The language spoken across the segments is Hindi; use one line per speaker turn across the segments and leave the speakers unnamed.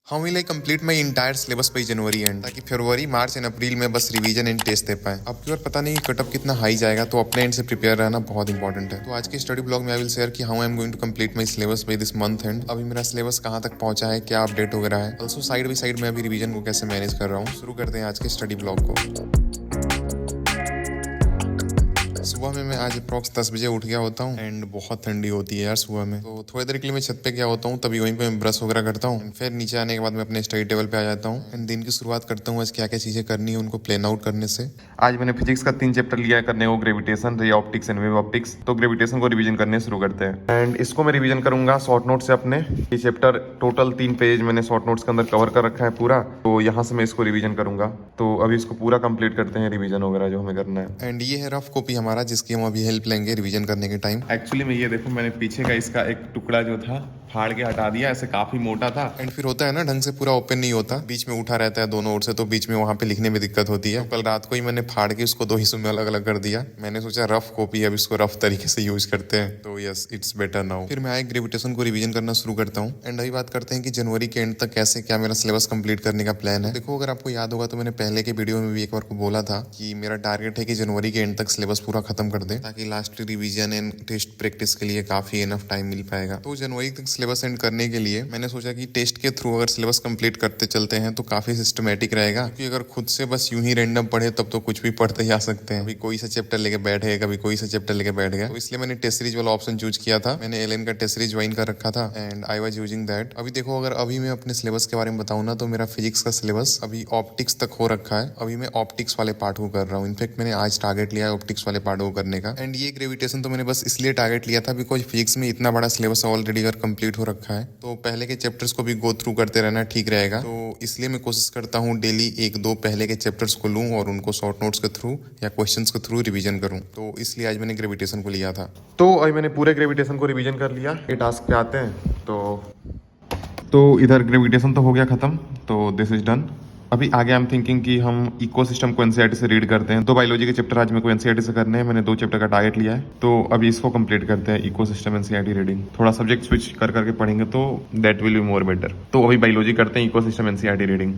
How will I complete my entire syllabus by January and, ताकि फरवरी मार्च एंड अप्रैल में बस रिवीजन एंड टेस्ट दे पाए। अब की बार पता नहीं कटअप कितना हाई जाएगा, तो अपने एंड से प्रिपेयर रहना बहुत इंपॉर्टेंट है। तो आज के स्टडी ब्लॉग में आई विल शेयर कि how I am going to complete my syllabus by this month end. अभी मेरा सिलेबस कहाँ तक पहुंचा है, क्या अपडेट वगैरह है। ऑल्सो साइड बाई साइड में अभी रिवीजन को कैसे मैनेज कर रहा हूँ। शुरू करते हैं आज के स्टडी ब्लॉग को। सुबह में मैं आज अप्रॉक्स 10 बजे उठ गया होता हूँ एंड बहुत ठंडी होती है यार सुबह में। तो थोड़ी देर के लिए मैं छत पे गया होता हूँ, तभी वहीं पे मैं ब्रश वगैरह करता हूँ। फिर नीचे आने के बाद मैं अपने स्टडी टेबल पे आ जाता हूँ एंड दिन की शुरुआत करता हूँ आज क्या क्या चीजें करनी है उनको प्लान आउट करने से। आज मैंने फिजिक्स का 3 चैप्टर लिया है करने को, gravitation, ray optics and wave optics. तो ग्रेविटेशन को रिवीजन करने शुरू करते हैं एंड इसको मैं रिवीजन करूंगा शॉर्ट नोट से अपने। ये चैप्टर टोटल 3 पेज मैंने शॉर्ट नोट्स के अंदर कवर कर रखा है पूरा, तो यहाँ से मैं इसको रिवीजन करूंगा। तो अभी इसको पूरा कंप्लीट करते हैं रिवीजन वगैरह जो हमें करना है। एंड ये है रफ कॉपी हमारा, जिसकी हम अभी हेल्प लेंगे रिवीजन करने के टाइम। एक्चुअली में ये देखो, मैंने पीछे का इसका एक टुकड़ा जो था फाड़ के हटा दिया, ऐसे काफी मोटा था एंड फिर होता है ना ढंग से पूरा ओपन नहीं होता, बीच में उठा रहता है दोनों ओर से, तो बीच में वहां पे लिखने में दिक्कत होती है। तो कल रात को ही मैंने फाड़ के उसको 2 हिस्सों में अलग अलग कर दिया। मैंने सोचा रफ कॉपी है, अब इसको रफ तरीके से यूज करते हैं, तो यस इट्स बेटर नाउ। फिर मैं आए ग्रेविटेशन को रिवीजन करना शुरू करता हूँ एंड अभी बात करते हैं कि जनवरी के एंड तक कैसे क्या मेरा सिलेबस कंप्लीट करने का प्लान है। देखो, अगर आपको याद होगा तो मैंने पहले के वीडियो में भी एक बार को बोला था कि मेरा टारगेट है कि जनवरी के एंड तक सिलेबस पूरा खत्म कर दे, ताकि last revision and test practice के लिए काफी इनफ टाइम मिल पाएगा। तो जनवरी तक सिलेबस एंड करने के लिए मैंने सोचा कि टेस्ट के थ्रू अगर सिलेबस कंप्लीट करते चलते हैं तो काफी सिस्टमेटिक रहेगा, क्योंकि अगर खुद से बस यूं ही रैंडम पढ़े तब तो कुछ भी पढ़ते ही आ सकते हैं। कभी कोई सा चैप्टर लेके बैठ गए, कभी कोई सा चैप्टर लेके बैठ गया। तो इसलिए मैंने टेस्ट सीरीज वाला ऑप्शन चूज किया था। मैंने एलएन का टेस्ट सीरीज ज्वाइन कर रखा था and I was using that. अभी देखो, अगर अभी मैं अपने सिलेबस के बारे में बताऊं ना, तो मेरा फिजिक्स का सिलेबस अभी ऑप्टिक्स तक हो रखा है। अभी मैं ऑप्टिक्स वाले पार्ट को कर रहा हूँ। इनफैक्ट मैंने आज टारगेट लिया है ऑप्टिक्स वाले पार्ट को करने का। एंड ये ग्रेविटेशन तो मैंने बस इसलिए टारगेट लिया था बिकॉज फिजिक्स में इतना बड़ा सिलेबस ऑलरेडी अगर कंप्लीट हो रखा है, तो पहले के चैप्टर्स को भी गो थ्रू करते रहना ठीक रहेगा। तो इसलिए मैं कोशिश करता हूँ डेली 1-2 पहले के चैप्टर्स को लूँ और उनको शॉर्ट नोट्स के थ्रू या क्वेश्चंस के थ्रू रिवीजन करूँ। तो इसलिए आज मैंने ग्रेविटेशन को लिया था। तो अभी मैंने पूरे ग्रेविटेशन को रिवीजन कर लिया। ये टास्क पे आते हैं। तो इधर ग्रेविटेशन तो हो गया खत्म, तो दिस इज डन। अभी आगे आई एम थिंकिंग कि हम इकोसिस्टम को एनसीईआरटी से रीड करते हैं। 2 बायोलॉजी के चैप्टर आज मेरे को एनसीईआरटी से करने हैं। मैंने 2 चैप्टर का टारगेट लिया है, तो अभी इसको कंप्लीट करते हैं। इकोसिस्टम एनसीईआरटी रीडिंग, थोड़ा सब्जेक्ट स्विच कर करके पढ़ेंगे तो that will be more better. तो अभी बायोलॉजी करते हैं, इकोसिस्टम एनसीईआरटी रीडिंग।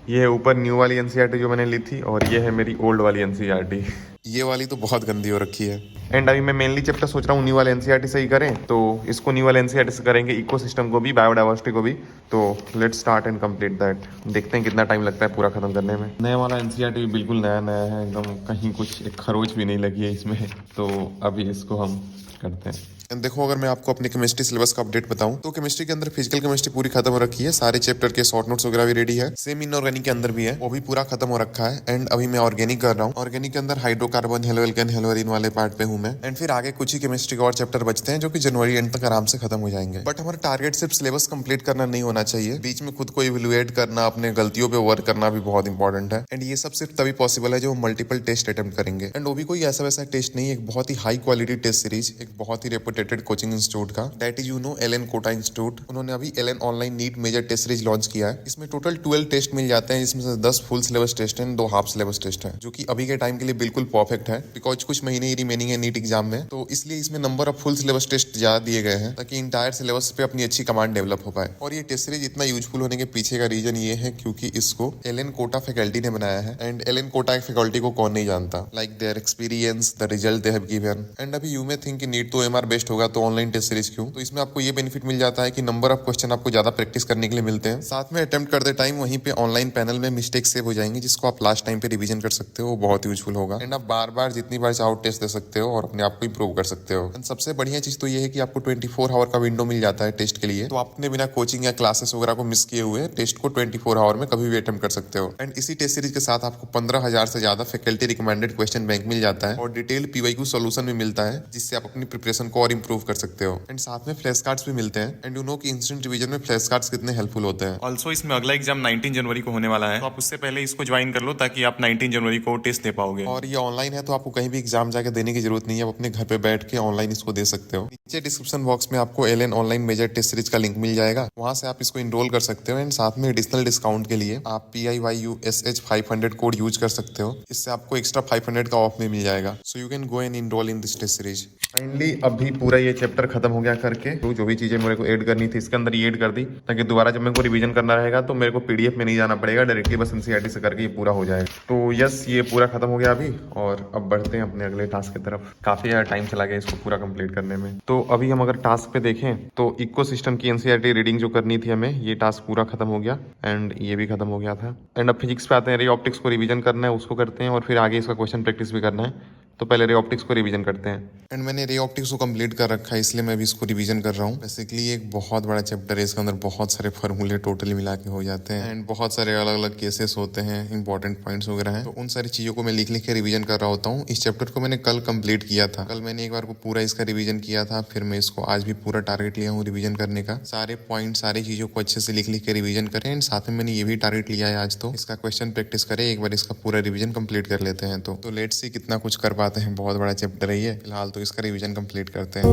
ये है ऊपर न्यू वाली एनसीईआरटी जो मैंने ली थी, और ये है मेरी ओल्ड वाली एनसीईआरटी। ये वाली तो बहुत गंदी हो रखी है। एंड अभी मैं मेनली चैप्टर सोच रहा हूँ न्यू वाले एनसीईआरटी से ही करें, तो इसको न्यू वाले एनसीईआरटी से करेंगे, इकोसिस्टम को भी, बायोडाइवर्सिटी को भी। तो let's start and complete that. देखते हैं कितना टाइम लगता है पूरा खत्म करने में। नया वाला एनसीईआरटी बिल्कुल नया नया है एकदम, कहीं कुछ एक खरोच भी नहीं लगी है इसमें। तो अभी इसको हम करते हैं। देखो, अगर मैं आपको अपने केमिस्ट्री सिलेबस का अपडेट बताऊं, तो केमिस्ट्री के अंदर फिजिकल केमिस्ट्री पूरी खत्म हो रखी है। सारे चैप्टर के शॉर्ट नोट्स वगैरह भी रेडी है। सेम इनऑर्गेनिक के अंदर भी है, वो भी पूरा खत्म हो रखा है। एंड अभी मैं ऑर्गेनिक कर रहा हूँ। ऑर्गेनिक के अंदर हाइड्रोकार्बन, हेलोएल्केन, हेलोअरीन वाले पार्ट पे हूँ मैं। एंड फिर आगे कुछ ही केमिस्ट्री के और चैप्टर बचते हैं जो कि जनवरी एंड तक आराम से खत्म हो जाएंगे। बट हमारा टारगेट सिर्फ सिलेबस कंप्लीट करना नहीं होना चाहिए, बीच में खुद को इवेलुएट करना, अपने गलतियों पे वर्क करना भी बहुत इंपॉर्टेंट है। एंड ये सब सिर्फ तभी पॉसिबल है जो मल्टीपल टेस्ट अटेम्प्ट करेंगे। एंड वो भी कोई ऐसा वैसा टेस्ट नहीं, एक बहुत ही हाई क्वालिटी टेस्ट सीरीज, एक बहुत ही रेपुटेटेड कोचिंग इंस्टीट्यूट का, that is Allen Kota institute. उन्होंने अभी Allen online NEET major test series launch किया है। इसमें टोटल 12 टेस्ट मिल जाते हैं, जिसमें से 10 फुल सिलेबस टेस्ट हैं, 2 हाफ सिलेबस टेस्ट हैं, जो कि अभी के टाइम के लिए बिल्कुल परफेक्ट है, बिकॉज कुछ महीने ही रिमेनिंग है नीट एग्जाम में। तो इसलिए इसमें number of full syllabus test ज्यादा दिए गए हैं, ताकि इंटायर सिलेबस पे अपनी अच्छी कमांड डेवलप हो पाए। और ये टेस्ट सीरीज इतना यूजफुल होने के पीछे का रीजन ये है क्योंकि इसको एलएन कोटा फैकल्टी ने बनाया है। एंड एलएन कोटा फैकल्टी को कौन नहीं जानता, like their experience, the result they have given. And अभी यू मे थिंक कि नीट तो एमआर बेस्ड होगा, तो ऑनलाइन टेस्ट सीरीज क्यों? तो इसमें आपको ये बेनिफिट मिल जाता है कि नंबर ऑफ क्वेश्चन आपको ज्यादा प्रैक्टिस करने के लिए मिलते हैं। साथ में अटेम्प्ट करते टाइम वहीं पे ऑनलाइन पैनल में मिस्टेक सेव हो जाएंगे, जिसको आप लास्ट टाइम पे रिवीजन कर सकते हो। वो बहुत यूजफुल होगा। एंड आप बार बार जितनी बार चाहो टेस्ट दे सकते हो और अपने आप को इंप्रूव कर सकते हो। एंड सबसे बढ़िया चीज तो ये है कि आपको 24 आवर का विंडो मिल जाता है टेस्ट के लिए, तो आप अपने बिना कोचिंग या क्लासेस वगैरह को मिस किए हुए टेस्ट को 24 आवर में कभी भी अटेम्प्ट कर सकते हो। एंड इसी टेस्ट सीरीज के साथ आपको 15,000 से ज्यादा फैकल्टी रिकमेंडेड क्वेश्चन बैंक मिल जाता है, और डिटेल पीवाईक्यू सॉल्यूशन भी मिलता है, जिससे आप अपनी प्रिपरेशन को और इंप्रूव कर सकते हो। एंड साथ में फ्लैश कार्ड्स भी मिलते हैं। एंड यू नो कि इंस्टेंट रिवीजन में फ्लैश कार्ड्स कितने हेल्पफुल होते हैं।
ऑल्सो इसमें अगला एग्जाम 19 जनवरी को होने वाला है, तो आप उससे पहले इसको ज्वाइन कर लो, ताकि आप 19 जनवरी को टेस्ट दे पाओगे।
और ये ऑनलाइन है, तो आपको कहीं भी एग्जाम जाके देने की जरूरत नहीं है, आप अपने घर पे बैठ के ऑनलाइन इसको दे सकते हो। नीचे डिस्क्रिप्शन बॉक्स में आपको Allen online major test series का लिंक मिल जाएगा, वहां से आप इसको इनरोल कर सकते हो। एंड साथ में एडिशनल डिस्काउंट के लिए आप PIYUSH 500 कोड यूज कर सकते हो। इससे आपको एक्स्ट्रा 500 का ऑफ में मिल जाएगा। So you can go and enrol in this test series. Finally अभी पूरा ये चैप्टर खत्म हो गया करके, तो जो भी चीजें मेरे को ऐड करनी थी इसके अंदर ये ऐड कर दी, ताकि दोबारा जब मेरे को रिवीजन करना रहेगा तो मेरे को पीडीएफ में नहीं जाना पड़ेगा, डायरेक्टली बस एनसीईआरटी से करके ये पूरा हो जाएगा। तो यस, ये पूरा खत्म हो गया अभी, और अब बढ़ते हैं अपने अगले टास्क की तरफ। काफी यार टाइम चला गया इसको पूरा कंप्लीट करने में। तो अभी हम अगर टास्क पे देखें तो इकोसिस्टम की एनसीईआरटी रीडिंग जो करनी थी हमें, ये टास्क पूरा खत्म हो गया एंड ये भी खत्म हो गया था। एंड अब फिजिक्स पे आते हैं, रे ऑप्टिक्स को रिवीजन करना है, उसको करते हैं और फिर आगे इसका क्वेश्चन प्रैक्टिस भी करना है। तो पहले रे ऑप्टिक्स को रिवीजन करते हैं। एंड मैंने रे ऑप्टिक्स को कंप्लीट कर रखा है, इसलिए मैं भी इसको रिवीजन कर रहा हूँ। बेसिकली एक बहुत बड़ा चैप्टर है, इसके अंदर बहुत सारे फार्मूले टोटली मिला के हो जाते हैं एंड बहुत सारे अलग अलग केसेस होते हैं, इंपॉर्टेंट पॉइंट्स वगैरह हैं। तो उन सारी चीज़ों को मैं लिख के रिवीजन कर रहा होता हूँ। इस चैप्टर को मैंने कल कंप्लीट किया था, कल मैंने एक बार को पूरा इसका रिवीजन किया था, फिर मैं इसको आज भी पूरा टारगेट लिया हूँ रिवीजन करने का। सारे पॉइंट सारी चीज़ों को अच्छे से लिख के रिवीजन करें एंड साथ में मैंने ये भी टारगेट लिया है आज तो इसका क्वेश्चन प्रैक्टिस करें, एक बार इसका पूरा रिवीजन कंप्लीट कर लेते हैं। तो लेट्स सी कितना कुछ कर पाते हैं, बहुत बड़ा चैप्टर है ये। फिलहाल तो इसका रिवीजन कंप्लीट करते हैं।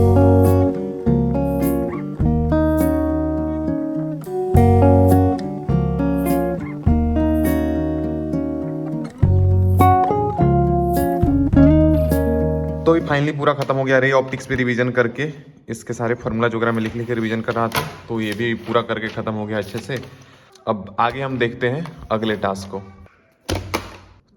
तो ये फाइनली पूरा खत्म हो गया रे ऑप्टिक्स पे रिवीजन करके। इसके सारे फार्मूला वगैरह में लिख के रिवीजन कर रहा था, तो ये भी पूरा करके खत्म हो गया अच्छे से। अब आगे हम देखते हैं अगले टास्क को।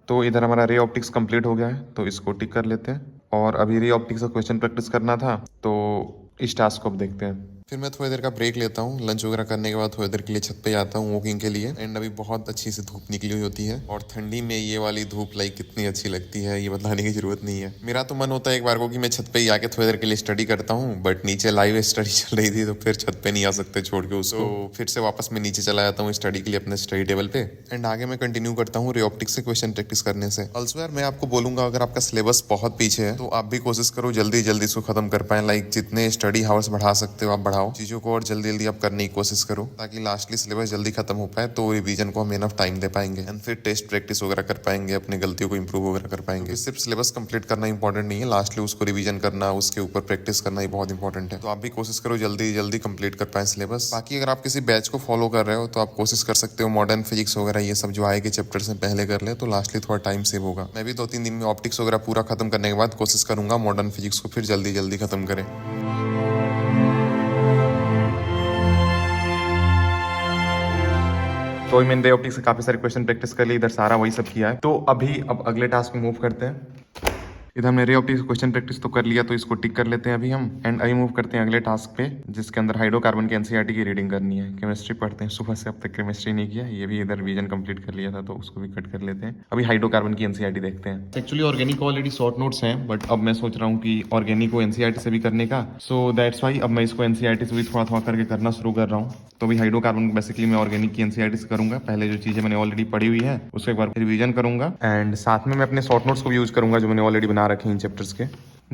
तो इधर हमारा रे ऑप्टिक्स कंप्लीट हो गया है, तो इसको टिक कर लेते हैं। और अभी रे ऑप्टिक्स का क्वेश्चन प्रैक्टिस करना था, तो इस टास्क को अब देखते हैं। फिर मैं थोड़ी देर का ब्रेक लेता हूँ, लंच वगैरह करने के बाद थोड़ी देर के लिए छत पे जाता हूँ वॉकिंग के लिए। एंड अभी बहुत अच्छी सी धूप निकली हुई होती है, और ठंडी में ये वाली धूप लाइक कितनी अच्छी लगती है ये बताने की जरूरत नहीं है। मेरा तो मन होता है एक बार को कि मैं छत पे ही आके थोड़ी देर के लिए स्टडी करता हूँ, बट नीचे लाइव स्टडी चल रही थी तो फिर छत पे नहीं आ सकते छोड़ के उसको। तो फिर से वापस मैं नीचे चला जाता हूँ स्टडी के लिए अपने स्टडी टेबल पे। एंड आगे मैं कंटिन्यू करता हूँ रे ऑप्टिक्स से क्वेश्चन प्रैक्टिस करने से। ऑल्सो यार मैं आपको बोलूंगा, अगर आपका सिलेबस बहुत पीछे है तो आप भी कोशिश करो जल्दी जल्दी इसको खत्म कर पाए। लाइक जितने स्टडी हावर्स बढ़ा सकते हो आप बढ़ाओ, चीजों को और जल्दी जल्दी आप करने की कोशिश करो, ताकि लास्टली सिलेबस जल्दी खत्म हो पाए, तो रिवीजन को हम इनफ टाइम दे पाएंगे एंड फिर टेस्ट प्रैक्टिस वगैरह कर पाएंगे, अपनी गलतियों को इंप्रूव वगैरह कर पाएंगे। सिर्फ सिलेबस कंप्लीट करना इंपॉर्टेंट नहीं है, लास्टली उसको रिवीजन करना, उसके ऊपर प्रैक्टिस करना ही बहुत इंपॉर्टेंट है। तो आप भी कोशिश करो जल्दी जल्दी कंप्लीट कर पाए सिलेबस। बाकी अगर आप किसी बैच को फॉलो कर रहे हो तो आप कोशिश कर सकते हो मॉडर्न फिजिक्स वगैरह ये सब जो आएगी चैप्टर से पहले कर ले, तो लास्टली थोड़ा टाइम सेव होगा। मैं भी 2-3 दिन में ऑप्टिक्स वगैरह पूरा खत्म करने के बाद कोशिश करूंगा मॉडर्न फिजिक्स को फिर जल्दी जल्दी खत्म करें। तो मैंने रे ऑप्टिक्स से काफी सारे क्वेश्चन प्रैक्टिस कर ली, इधर सारा वही सब किया है। तो अभी अब अगले टास्क को मूव करते हैं। इधर हमने रे ऑप्टिक्स क्वेश्चन प्रैक्टिस तो कर लिया, तो इसको टिक कर लेते हैं अभी हम। एंड अभी मूव करते हैं अगले टास्क पे, जिसके अंदर हाइड्रोकार्बन की एनसीईआरटी की रीडिंग करनी है। केमिस्ट्री पढ़ते हैं, सुबह से अब तक केमिस्ट्री नहीं किया, ये भी इधर रिवीजन कंप्लीट कर लिया था, तो उसको भी कट कर लेते हैं। अभी हाइड्रोकार्बन की एनसीईआरटी देखते हैं। Actually organic already short notes हैं, बट अब मैं सोच रहा हूँ कि ऑर्गेनिक को एनसीईआरटी से भी करने का, सो दैट्स वाई अब मैं इसको एनसीईआरटी से भी थोड़ा थोड़ा करके करना शुरू कर रहा हूँ। तो अभी हाइड्रोकार्बन बेसिकली मैं ऑर्गेनिक की एनसीईआरटी से करूंगा। पहले जो चीजें मैंने ऑलरेडी पढ़ी हुई है उसको एक बार रिवीजन करूंगा, एंड साथ में मैं अपने शॉर्ट नोट्स को भी यूज करूंगा जो मैंने ऑलरेडी बना रखे हैं इन चैप्टर्स के,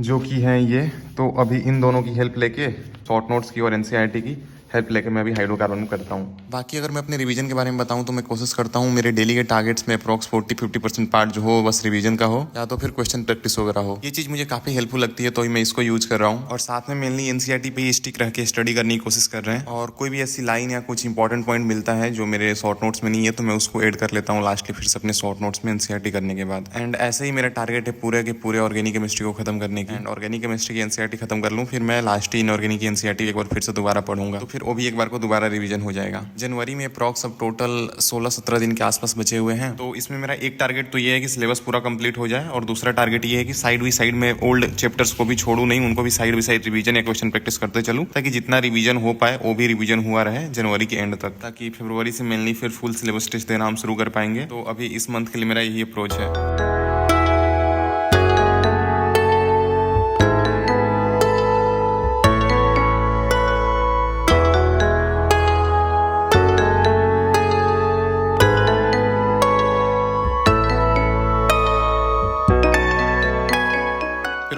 जो कि हैं ये। तो अभी इन दोनों की हेल्प लेके, शॉर्ट नोट्स की और एनसीईआरटी की हेल्प लेके मैं भी हाइड्रोकार्बन करता हूँ। बाकी अगर मैं अपने रिवीजन के बारे में बताऊँ तो मैं कोशिश करता हूँ मेरे डेली के टारगेट्स में अप्रॉक्स 40-50% पार्ट जो हो बस रिवीजन का हो, या तो फिर क्वेश्चन प्रैक्टिस वगैरह हो। ये चीज़ मुझे काफ़ी हेल्पफुल लगती है, तो मैं इसको यूज कर रहा हूँ। और साथ में मेनली एनसीईआरटी पे स्टिक रह के स्टडी करने की कोशिश कर रहे हैं, और कोई भी ऐसी लाइन या कुछ इंपॉर्टेंट पॉइंट मिलता है जो मेरे शॉर्ट नोट्स में नहीं है तो मैं उसको ऐड कर लेता हूँ लास्टली फिर से अपने शॉर्ट नोट्स में एनसीईआरटी करने के बाद। एंड ऐसे ही मेरा टारगेट है पूरे के पूरे ऑर्गेनिक केमिस्ट्री को खत्म करने की। एंड ऑर्गेनिक केमिस्ट्री की एनसीईआरटी खत्म कर लूँ, फिर मैं लास्ट ही इनऑर्गेनिक की एनसीईआरटी एक बार फिर से दोबारा पढ़ूंगा, तो फिर वो भी एक बार को दोबारा रिवीजन हो जाएगा। जनवरी में अप्रॉक्स अब टोटल 16-17 दिन के आसपास बचे हुए हैं। तो इसमें मेरा एक टारगेट तो ये है कि सिलेबस पूरा कंप्लीट हो जाए, और दूसरा टारगेट ये है कि साइड बाई साइड में ओल्ड चैप्टर्स को भी छोड़ू नहीं, उनको भी साइड बाई साइड रिवीजन या क्वेश्चन प्रैक्टिस करते चलूं, ताकि जितना रिवीजन हो पाए वो भी रिवीजन हुआ रहे जनवरी के एंड तक, ताकि फरवरी से मेनली फिर फुल सिलेबस टेस्ट देना हम शुरू कर पाएंगे। तो अभी इस मंथ के लिए मेरा यही अप्रोच है।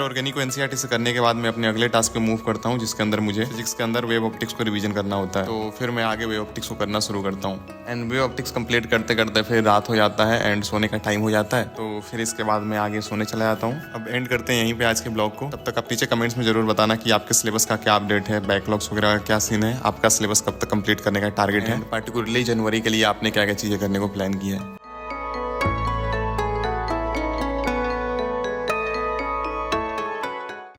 ऑर्गेनिक को एनसीईआरटी से करने के बाद मैं अपने अगले टास्क पे मूव करता हूँ, जिसके अंदर मुझे फिजिक्स के अंदर वेव ऑप्टिक्स को रिवीजन करना होता है। तो फिर मैं आगे वेव ऑप्टिक्स को करना शुरू करता हूँ। एंड वेव ऑप्टिक्स कंप्लीट करते करते फिर रात हो जाता है एंड सोने का टाइम हो जाता है, तो फिर इसके बाद मैं आगे सोने चला जाता हूँ। अब एंड करते हैं यहीं पे आज के ब्लॉग को। तब तक आप नीचे कमेंट्स में जरूर बताना कि आपके सिलेबस का क्या अपडेट है, बैकलॉग्स वगैरह का क्या सीन है, आपका सिलेबस कब तक कंप्लीट करने का टारगेट है, पार्टिकुलरली जनवरी के लिए आपने क्या क्या चीजें करने को प्लान किया है।